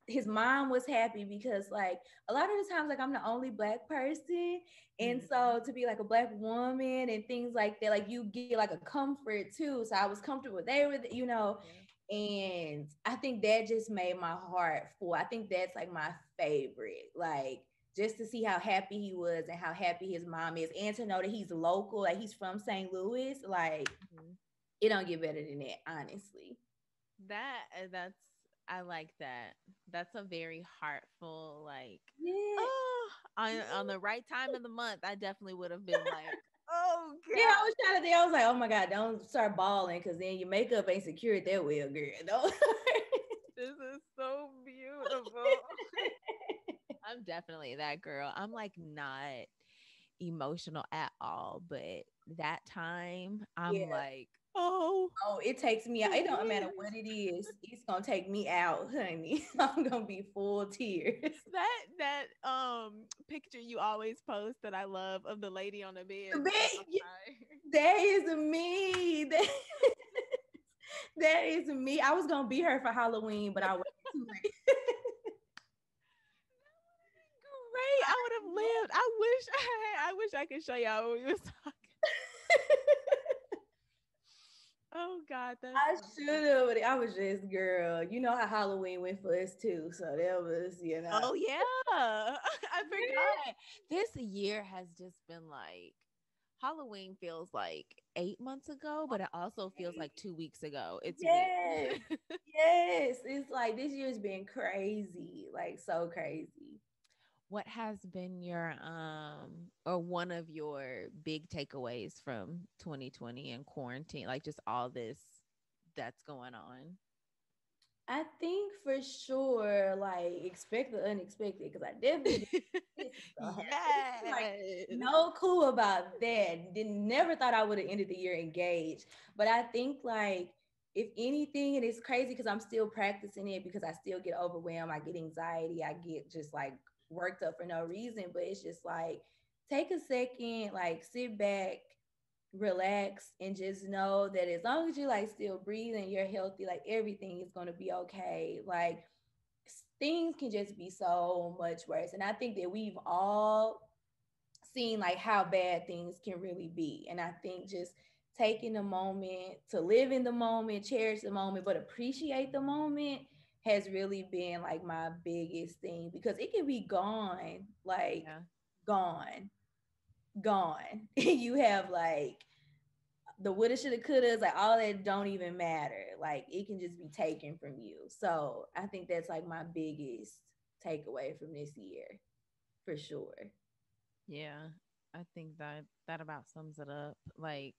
his mom was happy because like a lot of the times like I'm the only black person, and Mhm. so to be like a black woman and things like that, like you get like a comfort too. So I was comfortable there with, Yeah. and I think that just made my heart full. I think that's like my favorite, like just to see how happy he was and how happy his mom is, and to know that he's local, like he's from St. Louis. Like Mhm. it don't get better than that, honestly. That's I like that. That's a very heartful like Yeah. oh on the right time of the month. I definitely would have been like, oh Yeah, I God, was trying to think. I was like, oh my God, don't start balling because then your makeup ain't secured that well, girl. Don't. this is so beautiful. I'm definitely that girl. I'm like not emotional at all, but that time I'm Yeah. like, oh, Oh, it takes me out. the It don't matter years. what it is. It's gonna take me out, honey. I'm gonna be full tears. That picture you always post that I love of the lady on the bed Man, saying I'm tired. that is me. That is me. I was gonna be her for Halloween, but I waited too late. Great. I would have lived. I wish I could show y'all what we was talking. Oh God, that's I so should have, but I was just girl. You know how Halloween went for us too, so that was, oh yeah. I forgot. This year has just been like Halloween feels like 8 months ago, but it also feels like 2 weeks ago. It's Yes, weird. yes. It's like this year's been crazy, like so crazy. What has been your or one of your big takeaways from 2020 and quarantine? Like just all this that's going on. I think for sure, like expect the unexpected because I definitely didn't think this was gonna happen. Like Yes. no clue about that. Didn't never thought I would have ended the year engaged. But I think like if anything, and it's crazy because I'm still practicing it because I still get overwhelmed. I get anxiety. I get just like worked up for no reason. But it's just like take a second, like sit back, relax, and just know that as long as you like still breathing, you're healthy, like everything is going to be okay. Like things can just be so much worse, and I think that we've all seen like how bad things can really be. And I think just taking a moment to live in the moment, cherish the moment, but appreciate the moment has really been like my biggest thing because it can be gone, like Yeah. gone, gone. You have like the woulda, shoulda, couldas, like all that don't even matter. Like it can just be taken from you. So I think that's like my biggest takeaway from this year, for sure. Yeah. I think that about sums it up. Like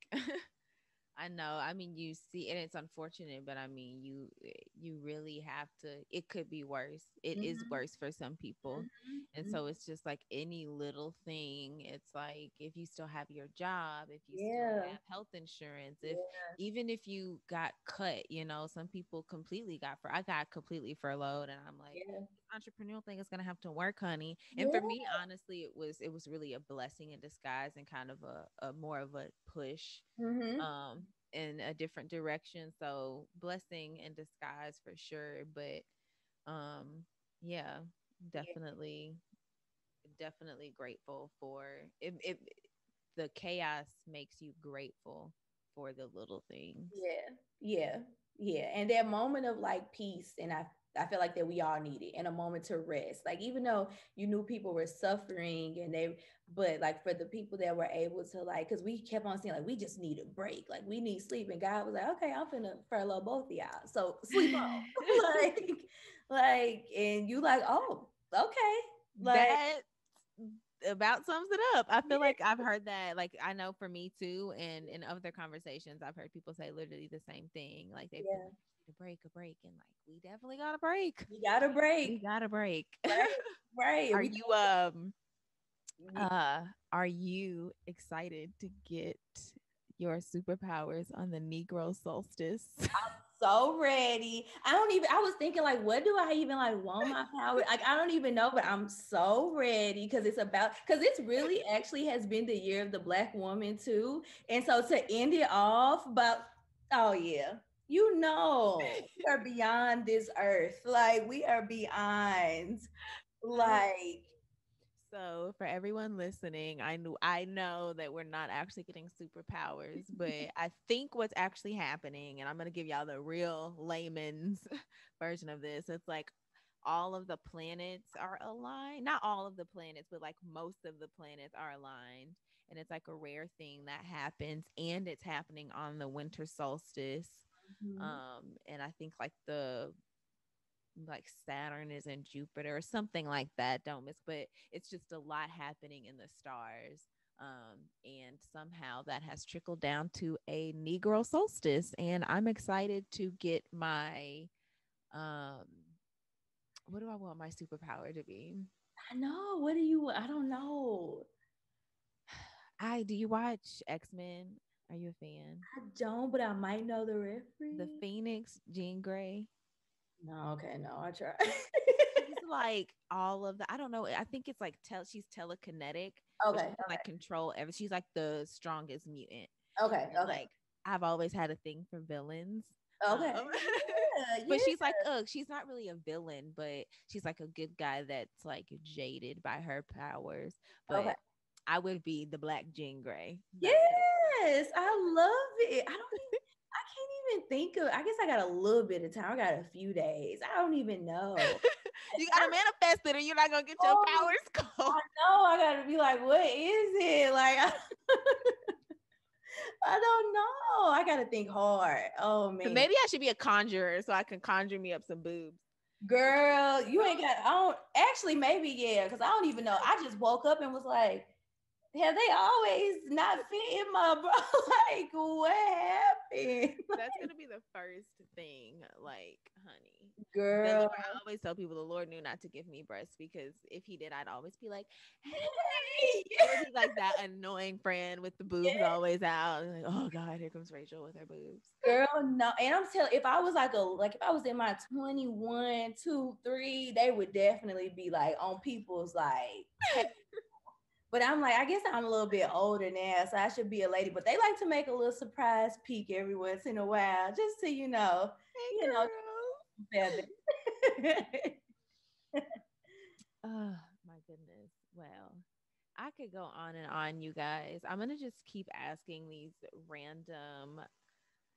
I know. I mean, you see, and it's unfortunate, but I mean, you really have to. It could be worse. It is Mm-hmm. worse for some people, and Mm-hmm. so it's just like any little thing. It's like if you still have your job, if you still Yeah. have health insurance, if Yeah. even if you got cut, some people completely got for. I got completely furloughed, and I'm like. Yeah. Entrepreneurial thing is gonna have to work, honey. And Yeah. for me, honestly, it was really a blessing in disguise and kind of a more of a push Mm-hmm. in a different direction. So blessing in disguise for sure. But yeah, Yeah. definitely, definitely grateful for it. The chaos makes you grateful for the little things. Yeah, yeah, yeah. And that moment of like peace, and I feel like that we all need it, and a moment to rest. Like even though you knew people were suffering, but like for the people that were able to like, because we kept on saying like we just need a break, like we need sleep, and God was like, okay, I'm finna furlough both of y'all, so sleep on, and you like, oh, okay, like That about sums it up. I feel yeah, like I've heard that. Like I know for me too, and in other conversations, I've heard people say literally the same thing. Like they've been yeah, like, a break, and like we definitely got a break. we got a We break, got a break. right, right. Are We you yeah, are you excited to get your superpowers on the Negro solstice? so ready. I was thinking like, what do I even like want my power? Like, I don't even know, but I'm so ready because it's really actually has been the year of the Black woman too. And so to end it off, but oh yeah, we are beyond this earth. Like, we are beyond, like, So for everyone listening, I know that we're not actually getting superpowers, but I think what's actually happening, and I'm gonna give y'all the real layman's version of this. It's like all of the planets are aligned. Not all of the planets, but like most of the planets are aligned. And it's like a rare thing that happens, and it's happening on the winter solstice. mhm. And I think like Saturn is in Jupiter or something like that. Don't miss, but it's just a lot happening in the stars. And somehow that has trickled down to a Negro solstice. And I'm excited to get my, um, what do I want my superpower to be? I know. I don't know. Do you watch X-Men? Are you a fan? I don't, but I might know the The referee. Phoenix, Jean Grey. No, okay, no, I try. She's like all of the, I don't know. I think it's like she's telekinetic, but she Okay, can like control every. She's like the strongest mutant, okay, and okay, like I've always had a thing for villains. okay. Yeah, But yeah. she's like, she's not really a villain, but she's like a good guy that's like jaded by her powers. Okay. But I would be the Black Jean Grey. That's what it Yes, I love it. I can't even think of. I guess I got a little bit of time. I got a few days. I don't even know. is. You gotta manifest it, or you're not gonna get your Oh, powers. I Go. know. I gotta be like, what is it? Like, I don't know. I gotta think hard. Oh So man. maybe I should be a conjurer so I can conjure me up some boobs. Girl, you ain't got. I don't actually. Maybe yeah, because I don't even know. I just woke up and was like, "Have they always not fit in my bro?" Like, what happened? That's gonna be the first thing, like, honey. The Girl, Lord, I always tell people the Lord knew not to give me breasts because if He did, I'd always be like, "Hey," I would be like that annoying friend with the boobs yeah, always out. Like, oh God, here comes Rachel with her boobs. girl, no. And I'm telling, if I was if I was in my 21, 2, 3, they would definitely be like on people's like. But I'm like, I guess I'm a little bit older now, so I should be a lady. But they like to make a little surprise peek every once in a while, just to Hey, you know, girl. feather. Oh my goodness. Well, I could go on and on, you guys. I'm gonna just keep asking these random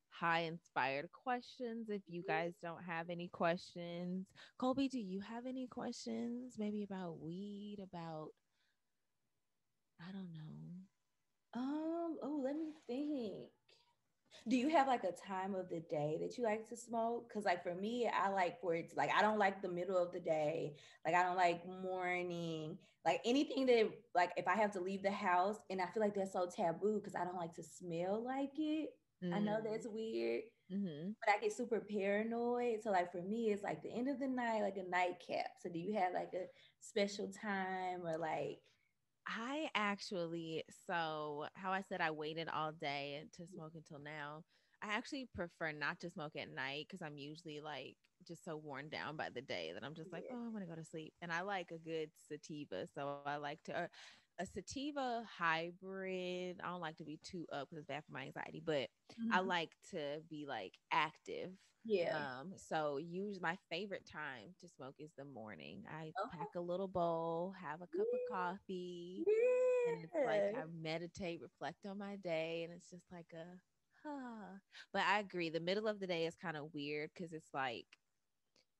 high inspired questions if you guys don't have any questions. Colby, do you have any questions? Maybe about weed, about I don't know. Oh, let me think. Do you have like a time of the day that you like to smoke? Because like for me, I like for it to, like I don't like the middle of the day. Like I don't like morning. Like anything that like if I have to leave the house, and I feel like that's so taboo because I don't like to smell like it. I know Mm. that's weird, Hmm. but I get super paranoid. So like for me, it's like the end of the night, like a nightcap. So do you have like a special time or like? I actually, so how I said I waited all day to smoke until now, I actually prefer not to smoke at night because I'm usually like just so worn down by the day that I'm just like, oh, I want to go to sleep. And I like a good sativa. So I like to, a sativa hybrid. I don't like to be too up because it's bad for my anxiety, but I Mhm. like to be like active. Yeah. So use my favorite time to smoke is the morning. I pack Oh, a little bowl, have a cup of coffee, and it's like yeah. I meditate, reflect on my day, and it's just like a But I agree, the middle of the day is kind of weird because it's like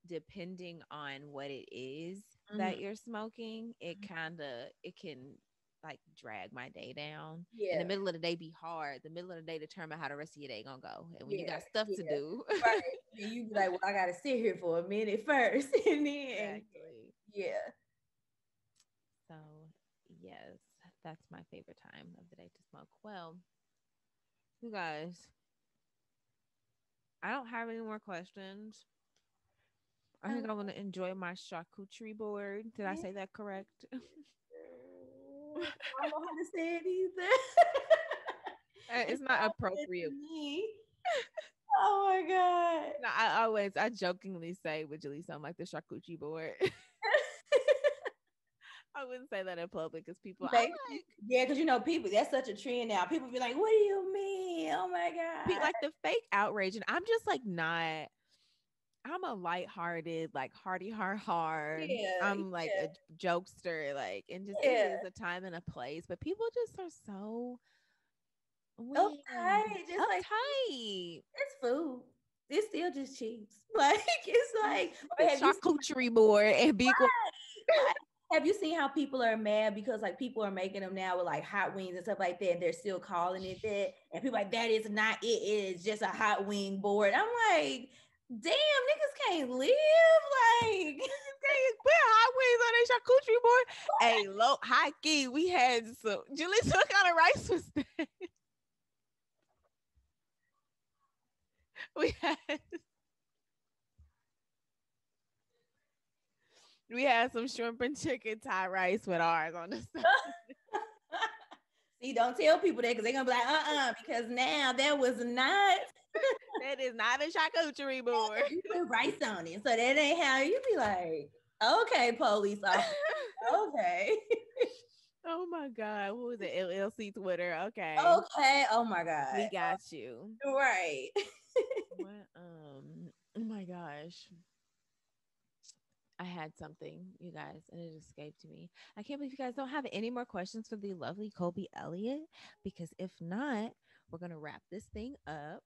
depending on what it is Mhm. that you're smoking, it can like drag my day down. And the Yeah. middle of the day be hard. The middle of the day determine how the rest of your day gonna go. And when you Yeah. got stuff to Yeah. do, Right. Then you be like, well, I gotta sit here for a minute first, and then exactly. yeah. So yes, that's my favorite time of the day to smoke. Well, you guys, I don't have any more questions. I I think I'm gonna enjoy my charcuterie board. Did I yeah. say that correct? I don't know how to say it either. It's It's not all good to appropriate. me. Oh my God. No, I jokingly say with Jaleesa, I'm like the charcuterie board. I wouldn't say that in public because people, I like Yeah, because people, that's such a trend now. People be like, what do you mean? Oh my God. like the fake outrage, and I'm just like not. I'm a lighthearted, like hearty heart. Yeah, I'm like a jokester, like, and just it yeah. is a time and a place, but people just are so weird, Uptight, just like uptight. it's food. It's still just cheese. Like it's like, or The have you seen, charcuterie board and be like, have you seen how people are mad because like people are making them now with like hot wings and stuff like that, and they're still calling it that, and people like that is not it. It is just a hot wing board. I'm like, damn, niggas can't live like. put hot wings on a charcuterie board. Hey, low high key, we had some. Julie, what kind of rice was that? we had we had some shrimp and chicken Thai rice with ours on the side. See, don't tell people that because they're gonna be like, because now that was not. That is not a charcuterie board. You put rice on it, so that ain't how you be like. Okay, police officer. Okay. Oh my God. What was it? LLC Twitter. Okay. Okay. Oh my God. We got you. Right. What oh my gosh. I had something, you guys, and it escaped me. I can't believe you guys don't have any more questions for the lovely Colby Elliott, because if not, we're gonna wrap this thing up.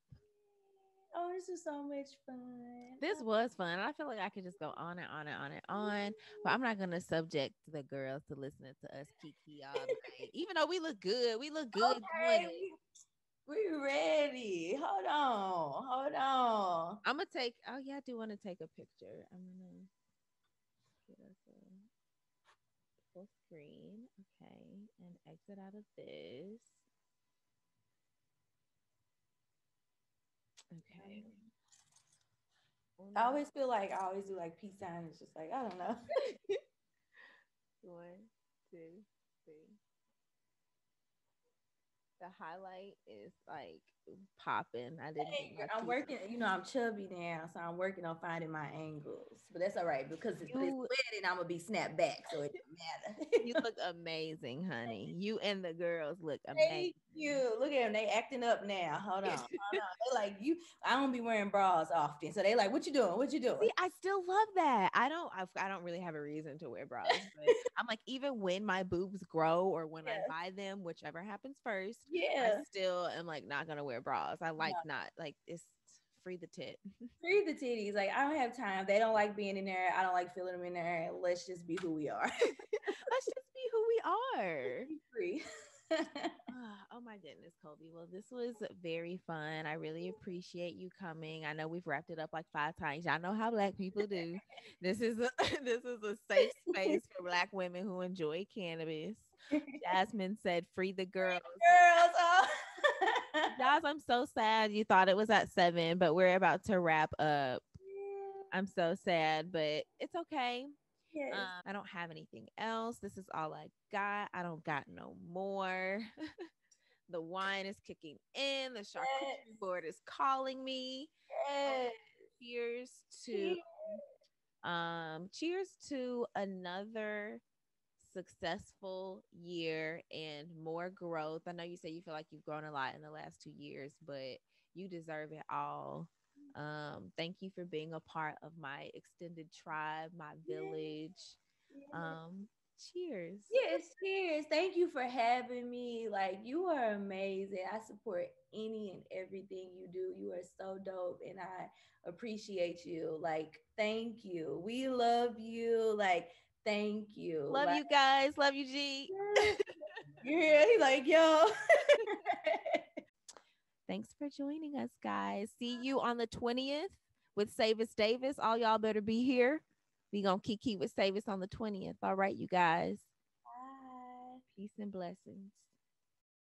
Oh, this is so much fun. This was fun. I feel like I could just go on and on and on and on, but I'm not gonna subject the girls to listening to us kiki all night. Even though we look good, doing Okay, it. we ready. Hold on. I'm gonna take. Oh yeah, I do want to take a picture. I'm gonna get us a full screen, okay, and exit out of this. Okay. I always feel like I always do like peace sign. It's just like I don't know. 1, 2, 3. The highlight is like popping. I didn't get my I'm working, I'm chubby now, so I'm working on finding my angles. But that's all right because it's wedding, I'm gonna be snapped back, so it doesn't matter. You look amazing, honey. You and the girls look amazing. Thank you. Look at them. They acting up now. Hold on. They like you. I don't be wearing bras often, so they like, what you doing? What you doing? See, I still love that. I don't really have a reason to wear bras, but I'm like, even when my boobs grow or when I buy them, whichever happens first, I still am like not gonna wear bras. I like not like it's free the tit. Free the titties. Like I don't have time. They don't like being in there. I don't like feeling them in there. Let's just be who we are. Let's just be who we are. Be free. Oh my goodness, Colby. Well, this was very fun. I really appreciate you coming. I know we've wrapped it up like 5 times. Y'all know how Black people do. This is a this is a safe space for Black women who enjoy cannabis. Jasmine said, "Free the girls." Girls, oh. Guys, I'm so sad you thought it was at 7, but we're about to wrap up. I'm so sad, but it's okay. Yes. I don't have anything else. This is all I got. I don't got no more. The wine is kicking in. The charcuterie board is calling me. Cheers to cheers to another successful year and more growth. I know you say you feel like you've grown a lot in the last 2 years, but you deserve it all. Thank you for being a part of my extended tribe, my village. Cheers. Yes, cheers. Thank you for having me. Like, you are amazing. I support any and everything you do. You are so dope, and I appreciate you. Like, thank you. We love you. Like, thank you. Love you guys. Love you, G. Yeah, he's like, yo. Thanks for joining us, guys. See you on the 20th with Savis Davis. All y'all better be here. We gonna kiki with Savis on the 20th. All right, you guys. Bye. Peace and blessings.